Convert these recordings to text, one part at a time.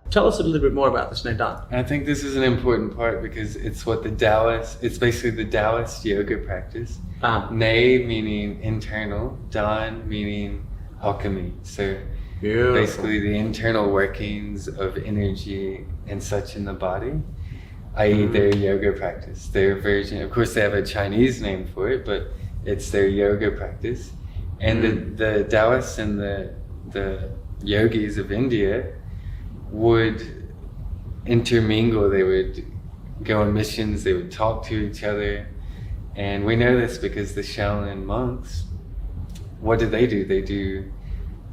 Tell us a little bit more about this Neidan. I think this is an important part because it's what it's basically the Taoist yoga practice. Nei meaning internal, Dan meaning alchemy. So basically the internal workings of energy and such in the body, i.e. their yoga practice. Their version, of course they have a Chinese name for it, but it's their yoga practice. And the Taoists and the yogis of India would intermingle. They would go on missions, they would talk to each other. And we know this because the Shaolin monks, what do? They do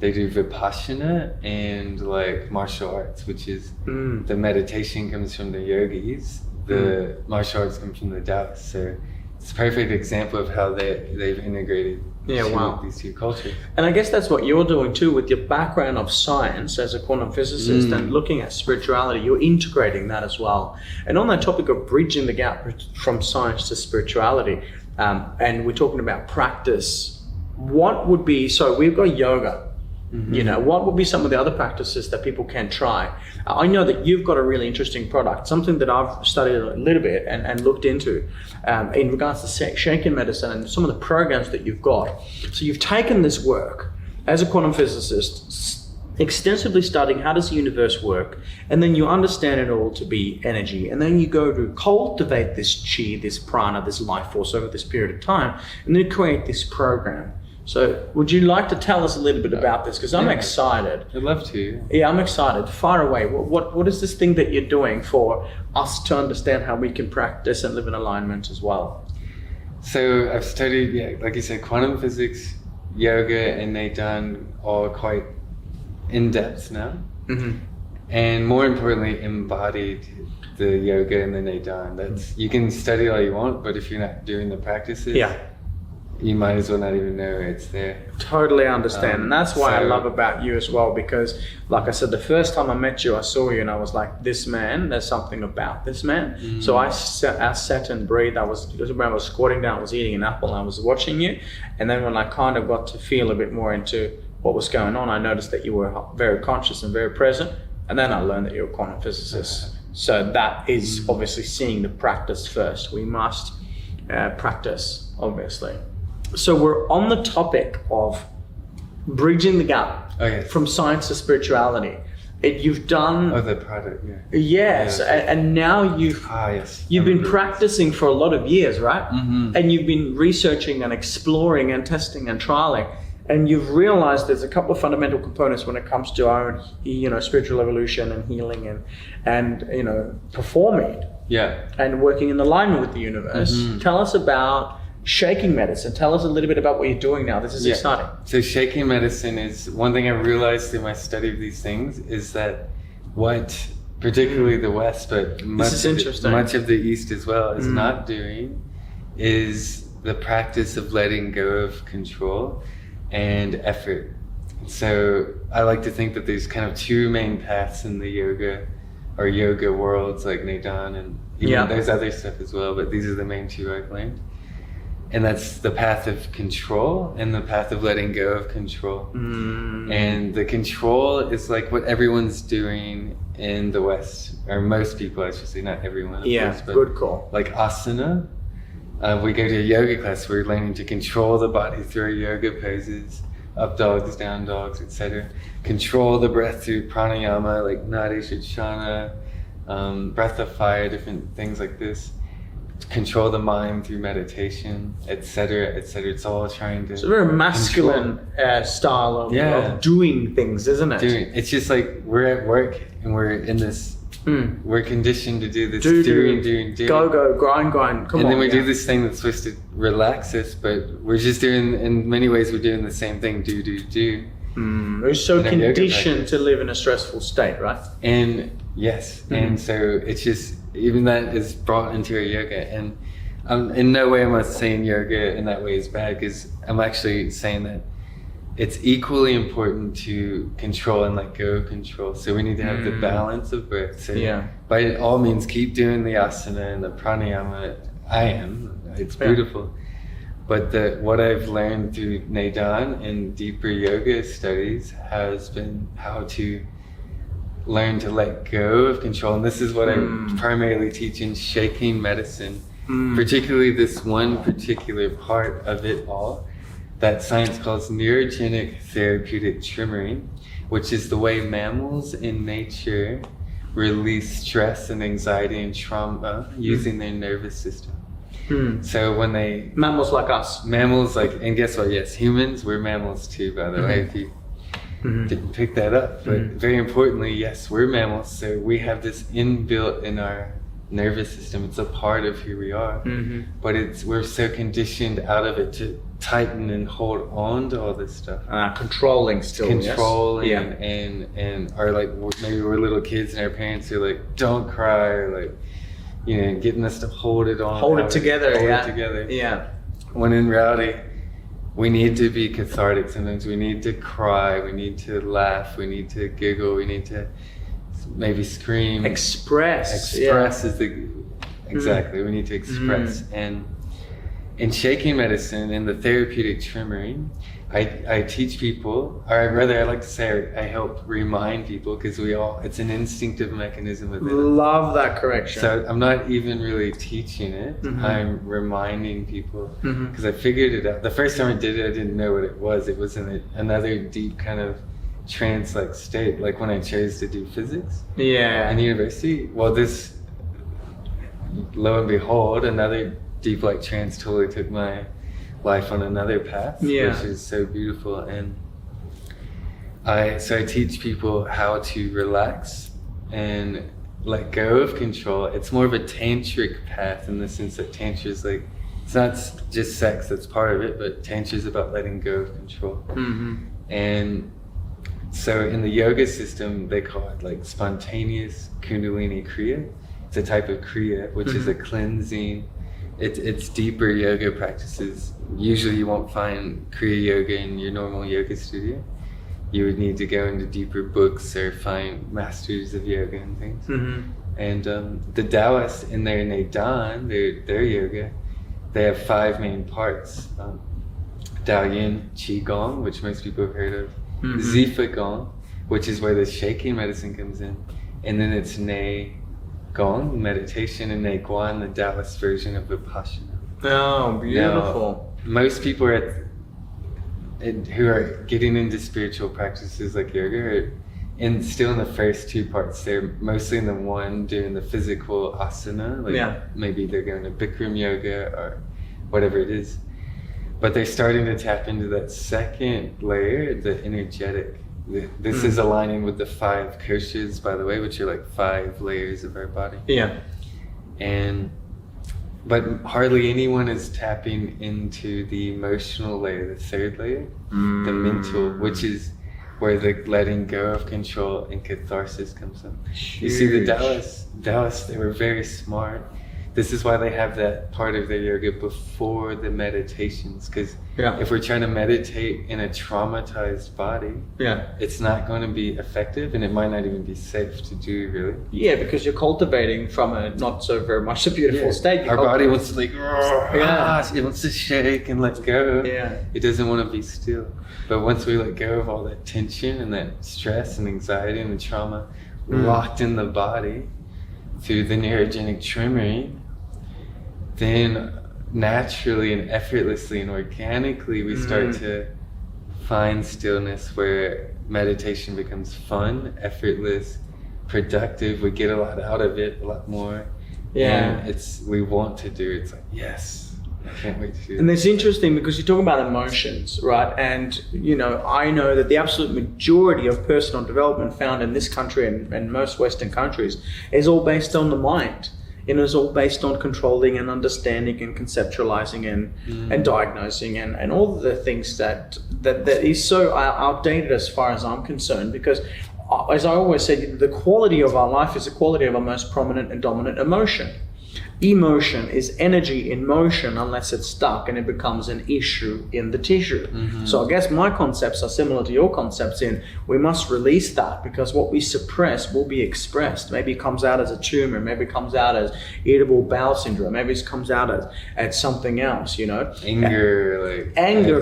Vipassana and like martial arts, which is the meditation comes from the yogis, the martial arts come from the Taoists. So it's a perfect example of how they've integrated these two cultures. And I guess that's what you're doing too with your background of science as a quantum physicist and looking at spirituality. You're integrating that as well. And on that topic of bridging the gap from science to spirituality, and we're talking about practice, what would be, so we've got yoga. You know, what would be some of the other practices that people can try? I know that you've got a really interesting product, something that I've studied a little bit and looked into in regards to Shakey medicine and some of the programs that you've got. So you've taken this work as a quantum physicist, extensively studying how does the universe work, and then you understand it all to be energy, and then you go to cultivate this chi, this prana, this life force over this period of time, and then create this program. So would you like to tell us a little bit about this? Because I'm excited. I'd love to. Yeah, I'm excited. Fire away. What is this thing that you're doing for us to understand how we can practice and live in alignment as well? So I've studied, like you said, quantum physics, yoga, and Neidan all quite in depth now. And more importantly, embodied the yoga and the Neidan. You can study all you want, but if you're not doing the practices, you might as well not even know it's there. Totally understand. And that's why I love about you as well, because like I said, the first time I met you, I saw you and I was like, this man, there's something about this man. So I sat and breathed. When I was squatting down, I was eating an apple and I was watching you. And then when I kind of got to feel a bit more into what was going on, I noticed that you were very conscious and very present. And then I learned that you're a quantum physicist. So that is obviously seeing the practice first. We must practice, obviously. So we're on the topic of bridging the gap from science to spirituality. You've done... the product, Yes, and now you've been practicing for a lot of years, right? And you've been researching and exploring and testing and trialing. And you've realized there's a couple of fundamental components when it comes to our own, spiritual evolution and healing and performing. And working in alignment with the universe. Tell us about Shakey medicine. Tell us a little bit about what you're doing now. This is exciting. So Shakey medicine is one thing I realized through my study of these things is that what particularly the West, but much of the East as well is not doing is the practice of letting go of control and effort. So I like to think that there's kind of two main paths in the yoga worlds, like Neidan, and there's other stuff as well, but these are the main two I've learned. And that's the path of control and the path of letting go of control. And the control is like what everyone's doing in the West, or most people, I should say, not everyone. Course, but good call. Like asana. We go to a yoga class, we're learning to control the body through our yoga poses, up dogs, down dogs, etc. Control the breath through pranayama, like nadi shana, breath of fire, different things like this. Control the mind through meditation, etc., etc. It's all trying to... It's a very masculine style of doing things, isn't it? It's just like we're at work and we're in this... We're conditioned to do this doing. Go, grind. Come on. And then we do this thing that's supposed to relax us, but we're just doing... In many ways, we're doing the same thing. Do. We're so conditioned to live in a stressful state, right? And and so it's just... Even that is brought into your yoga, and in no way am I saying yoga in that way is bad, because I'm actually saying that it's equally important to control and let go of control. So we need to have the balance of breath. So by all means, keep doing the asana and the pranayama. It's beautiful. But what I've learned through Neidan and deeper yoga studies has been how to learn to let go of control. And this is what I primarily teach in shaking medicine, particularly this one particular part of it all that science calls neurogenic therapeutic trimmering, which is the way mammals in nature release stress and anxiety and trauma using their nervous system. So when mammals like us, and guess what? Yes, humans, we're mammals too, by the way, if you didn't pick that up. But very importantly, yes, we're mammals. So we have this inbuilt in our nervous system. It's a part of who we are. But we're so conditioned out of it to tighten and hold on to all this stuff. Controlling still. Controlling, yes. and are like, maybe we're little kids and our parents are like, don't cry, or like, getting us to hold it on. Hold it together. Yeah. When in reality, we need to be cathartic. Sometimes we need to cry, we need to laugh, we need to giggle, we need to maybe scream. Express is exactly. We need to express. And in shaking medicine and the therapeutic trimmering, I teach people, or rather I like to say I help remind people, because it's an instinctive mechanism within us. Love that correction. So I'm not even really teaching it, I'm reminding people, because I figured it out. The first time I did it, I didn't know what it was. It was in another deep kind of trance-like state, like when I chose to do physics in university. Well, this, lo and behold, another deep like trance totally took my life on another path, which is so beautiful. And I teach people how to relax and let go of control. It's more of a tantric path in the sense that tantra is like, it's not just sex that's part of it, but tantra is about letting go of control. And so in the yoga system, they call it like spontaneous Kundalini Kriya. It's a type of Kriya, which is a cleansing. It's deeper yoga practices. Usually you won't find Kriya Yoga in your normal yoga studio. You would need to go into deeper books or find masters of yoga and things. And the Taoists in their Neidan, their yoga, they have 5 main parts. Dao Yin Qi Gong, which most people have heard of. Zifa Gong, which is where the shaking medicine comes in. And then it's Nei Gong, meditation, and Nei Guan, the Taoist version of Vipassana. Oh, beautiful. Now, most people who are getting into spiritual practices like yoga are still in the first 2 parts. They're mostly in the one doing the physical asana, like maybe they're going to Bikram yoga or whatever it is. But they're starting to tap into that second layer, the energetic. This is aligning with the 5 koshas, by the way, which are like 5 layers of our body. But hardly anyone is tapping into the emotional layer, the 3rd layer, the mental, which is where the letting go of control and catharsis comes in. You see, the Taoists, they were very smart. This is why they have that part of their yoga before the meditations, because if we're trying to meditate in a traumatized body, it's not going to be effective, and it might not even be safe to do, really. Yeah, because you're cultivating from a not so very much a beautiful state. Our body wants to it wants to shake and let go. It doesn't want to be still. But once we let go of all that tension and that stress and anxiety and the trauma locked in the body through the neurogenic trimming, then naturally and effortlessly and organically we start to find stillness, where meditation becomes fun, effortless, productive. We get a lot out of it, a lot more. And we want to do it. It's like, yes, I can't wait to do it. And it's interesting because you talk about emotions, right? And I know that the absolute majority of personal development found in this country and most Western countries is all based on the mind. It's all based on controlling and understanding and conceptualizing and diagnosing and all of the things that is so outdated as far as I'm concerned, because as I always said, the quality of our life is the quality of our most prominent and dominant emotion. emotion is energy in motion unless it's stuck and it becomes an issue in the tissue. So I guess my concepts are similar to your concepts in we must release that, because what we suppress will be expressed. Maybe it comes out as a tumor, maybe it comes out as irritable bowel syndrome, maybe it comes out as something else, you know. Anger,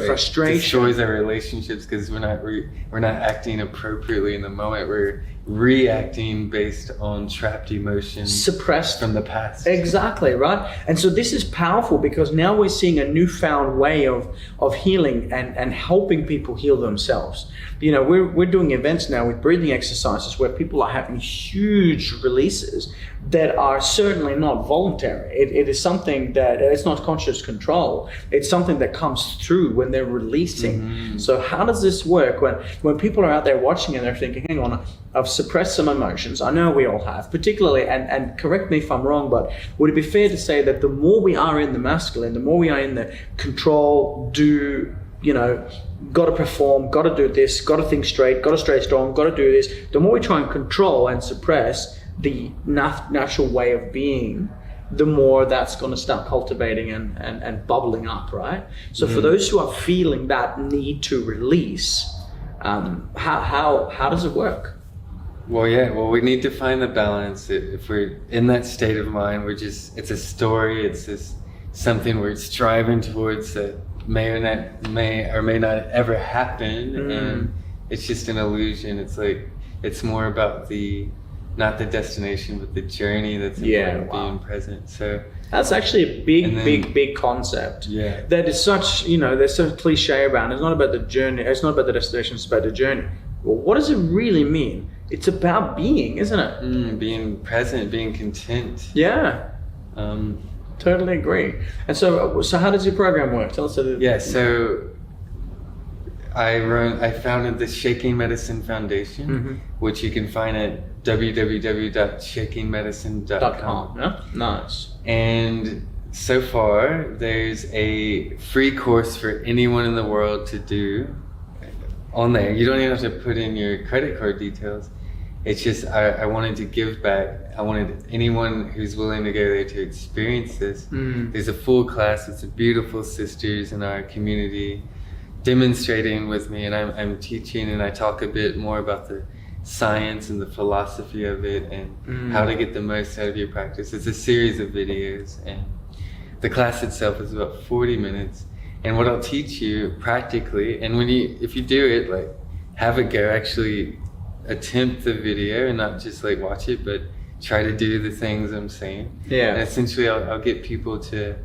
frustration. Destroys our relationships because we're not acting appropriately in the moment. We're reacting based on trapped emotions suppressed from the past. Exactly, right? And so this is powerful because now we're seeing a newfound way of healing and helping people heal themselves. You know, we're doing events now with breathing exercises where people are having huge releases that are certainly not voluntary. It is something that it's not conscious control. It's something that comes through when they're releasing. So how does this work when people are out there watching and they're thinking, hang on, I've suppressed some emotions. I know we all have, particularly, and correct me if I'm wrong, but would it be fair to say that the more we are in the masculine, the more we are in the control, do, you know, got to perform, got to do this, got to think straight, got to stay strong, got to do this, the more we try and control and suppress the natural way of being, the more that's going to start cultivating and bubbling up, right? So for those who are feeling that need to release, how does it work? Well, we need to find the balance. If we're in that state of mind, it's a story, it's just something we're striving towards that may or may not ever happen, and it's just an illusion. It's more about not the destination, but the journey that's being present. So that's actually a big concept. Yeah. That is such, you know, there's such cliche around. It's not about the journey. It's not about the destination. It's about the journey. Well, what does it really mean? It's about being, isn't it? Being present, being content. Yeah. Totally agree. And so how does your program work? Tell us a little. Yeah. So I founded the Shakey Medicine Foundation, which you can find at www.shakeymedicine.com. Yeah? Nice. And so far, there's a free course for anyone in the world to do on there. You don't even have to put in your credit card details. It's just I wanted to give back. I wanted anyone who's willing to go there to experience this. There's a full class. It's beautiful sisters in our community demonstrating with me, and I'm teaching, and I talk a bit more about the science and the philosophy of it and how to get the most out of your practice. It's a series of videos, and the class itself is about 40 minutes. And what I'll teach you practically, and if you do it, like, have it go, actually attempt the video and not just like watch it, but try to do the things I'm saying. Yeah. And essentially I'll get people to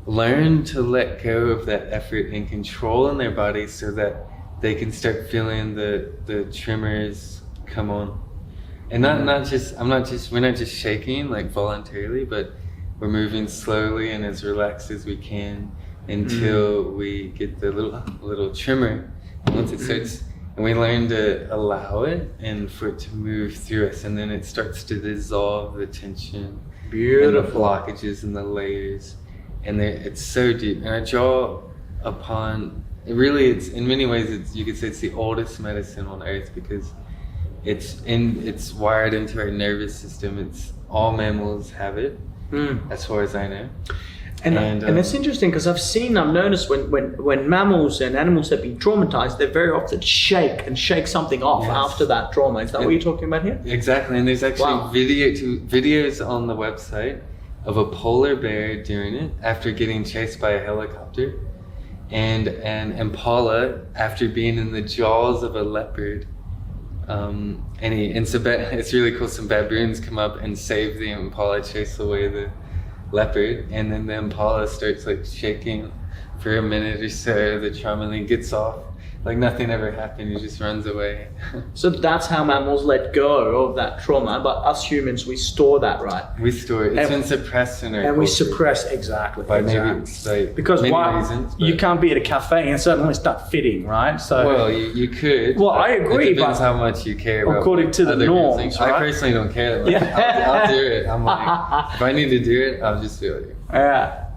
learn to let go of that effort and control in their bodies so that they can start feeling the tremors come on. And we're not just shaking like voluntarily, but we're moving slowly and as relaxed as we can until we get the little tremor. Once it starts, and we learn to allow it and for it to move through us, and then it starts to dissolve the tension, and the blockages and the layers, and it's so deep. And I draw upon it's in many ways you could say it's the oldest medicine on earth because it's wired into our nervous system. It's all mammals have it, as far as I know. And it's interesting because I've noticed when mammals and animals have been traumatized, they very often shake something off after that trauma. Is that what you're talking about here? Exactly. And there's actually videos on the website of a polar bear doing it after getting chased by a helicopter, and an impala after being in the jaws of a leopard. It's really cool. Some baboons come up and save the impala, chase away the leopard, and then the impala starts like shaking for a minute or so, the trauma, and then gets off like nothing ever happened. He just runs away. So that's how mammals let go of that trauma, but us humans, we store that, right? We store it. It's been suppressed in our culture. We suppress, exactly. Maybe because many reasons. You can't be at a cafe and suddenly start fitting, right? So well, you could. Well, I agree, it depends but how much you care about according to the norms, right? I personally don't care that much. I'll do it. I'm like, if I need to do it, I'll just do it. Yeah.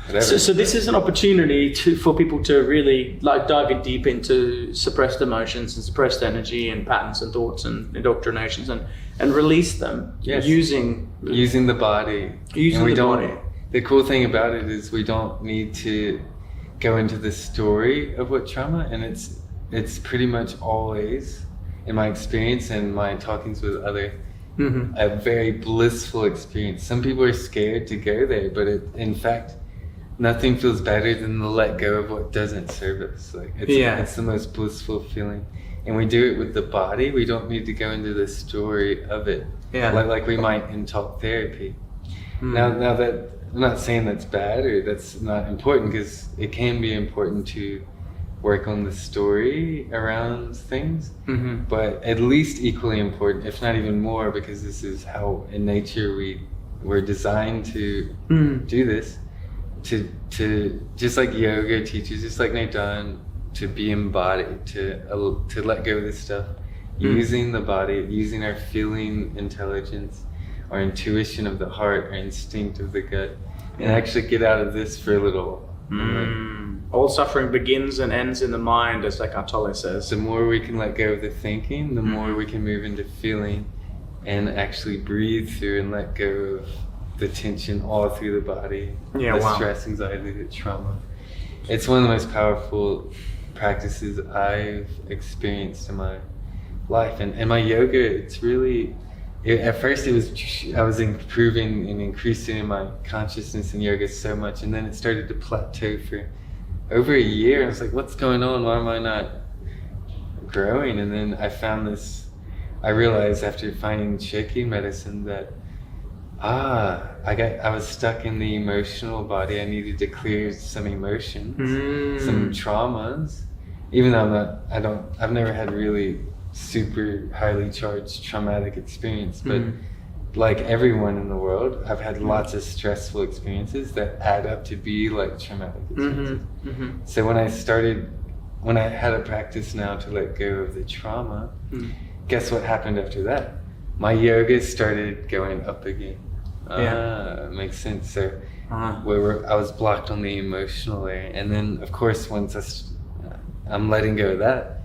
whatever. So this is an opportunity for people to really like dive in deep into suppressed emotions and suppressed energy and patterns and thoughts and indoctrinations and release them using the body. The cool thing about it is we don't need to go into the story of what trauma, and it's pretty much always, in my experience and my talkings with other, a very blissful experience. Some people are scared to go there, but in fact, nothing feels better than the let go of what doesn't serve us. Like it's the most blissful feeling, and we do it with the body. We don't need to go into the story of it, like we might in talk therapy. Now that I'm not saying that's bad or that's not important, because it can be important to work on the story around things, but at least equally important, if not even more, because this is how in nature we're designed to do this, to just like yoga teaches, just like Naidan, to be embodied, to let go of this stuff, using the body, using our feeling intelligence, our intuition of the heart, our instinct of the gut, and actually get out of this for a little while. All suffering begins and ends in the mind, as Eckhart Tolle says. The more we can let go of the thinking, the more we can move into feeling and actually breathe through and let go of the tension all through the body, stress, anxiety, the trauma. It's one of the most powerful practices I've experienced in my life. And my yoga, it's really, at first I was improving and increasing in my consciousness in yoga so much, and then it started to plateau for over a year. I was like, what's going on? Why am I not growing? And then I realized after finding Shakey medicine that I was stuck in the emotional body. I needed to clear some emotions, some traumas. Even though I've never had really super highly charged traumatic experience, but like everyone in the world, I've had lots of stressful experiences that add up to be like traumatic experiences. So when I had a practice now to let go of the trauma, guess what happened after that? My yoga started going up again. Makes sense. So where I was blocked on the emotional layer, and then of course once I'm letting go of that,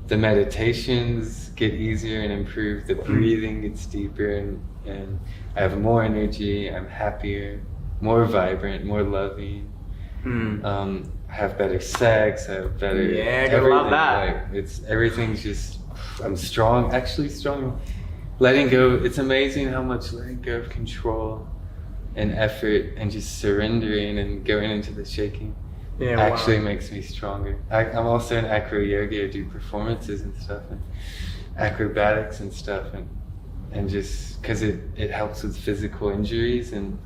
the meditations get easier and improve, the breathing gets deeper, and I have more energy, I'm happier, more vibrant, more loving, I have better sex, I have better gotta love that. Like, everything's just, I'm strong, actually strong. Letting go, it's amazing how much letting go of control and effort and just surrendering and going into the shaking actually makes me stronger. I'm also in acro yoga. I do performances and stuff, and acrobatics and stuff, and just because it helps with physical injuries and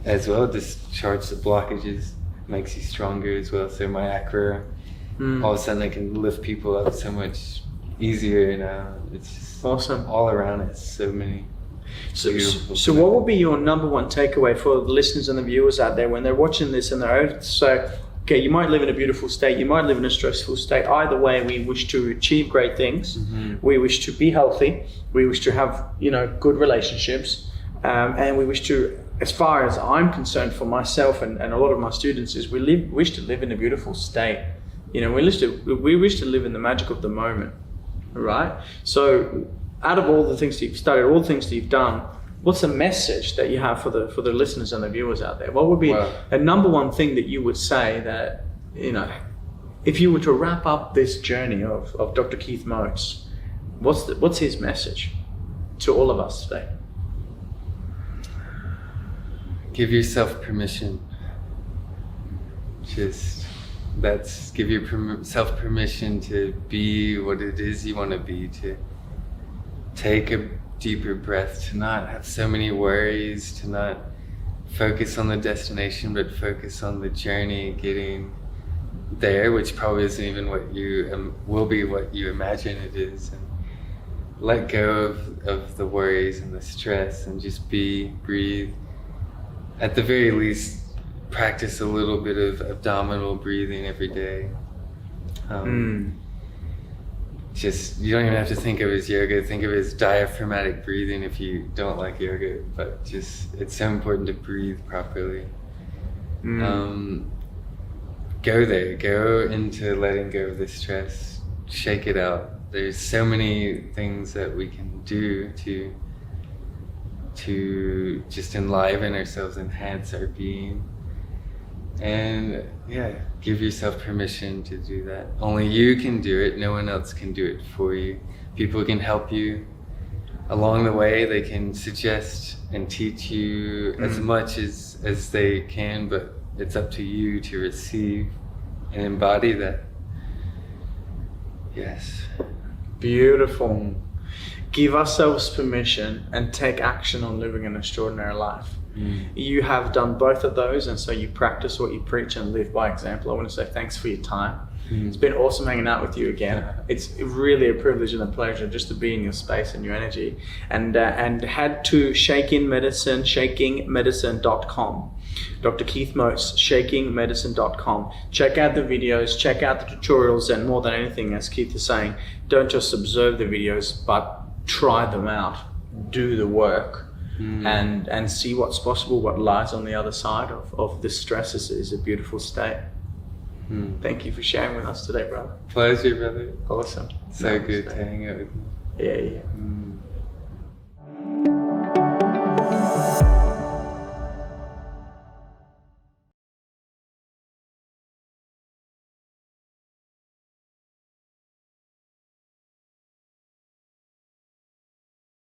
as well, discharge the blockages, makes you stronger as well. So my acro, all of a sudden I can lift people up so much easier now. It's just awesome. All around it, so many. So what would be your number one takeaway for the listeners and the viewers out there when they're watching this and they're okay, you might live in a beautiful state, you might live in a stressful state. Either way, we wish to achieve great things. We wish to be healthy. We wish to have, good relationships. And we wish to, as far as I'm concerned for myself and a lot of my students, is we wish to live in a beautiful state. We wish to live in the magic of the moment, right? So out of all the things you've studied, all the things that you've done, what's the message that you have for the listeners and the viewers out there? What would be a number one thing that you would say that, if you were to wrap up this journey of Dr. Keith Motes, what's his message to all of us today? Give yourself permission. Give yourself permission to be what it is you want to be, to take a deeper breath, to not have so many worries, to not focus on the destination, but focus on the journey getting there, which probably isn't even what you will be what you imagine it is. And let go of the worries and the stress and just breathe. At the very least, practice a little bit of abdominal breathing every day. Just, you don't even have to think of it as yoga, think of it as diaphragmatic breathing if you don't like yoga, but just, it's so important to breathe properly. Go there. Go into letting go of the stress. Shake it out. There's so many things that we can do to just enliven ourselves, enhance our being. And yeah, give yourself permission to do that. Only you can do it. No one else can do it for you. People can help you along the way. They can suggest and teach you as much as they can, but it's up to you to receive and embody that. Yes. Beautiful. Give ourselves permission and take action on living an extraordinary life. You have done both of those, and so you practice what you preach and live by example. I want to say thanks for your time. It's been awesome hanging out with you again. It's really a privilege and a pleasure just to be in your space and your energy. And head to shakingmedicine.com. Dr. Keith Motes, shakingmedicine.com. Check out the videos, check out the tutorials, and more than anything, as Keith is saying, don't just observe the videos, but try them out. Do the work. And see what's possible, what lies on the other side of this stress is a beautiful state. Thank you for sharing with us today, brother. Pleasure, brother. Awesome. So good to hang out with you. Yeah.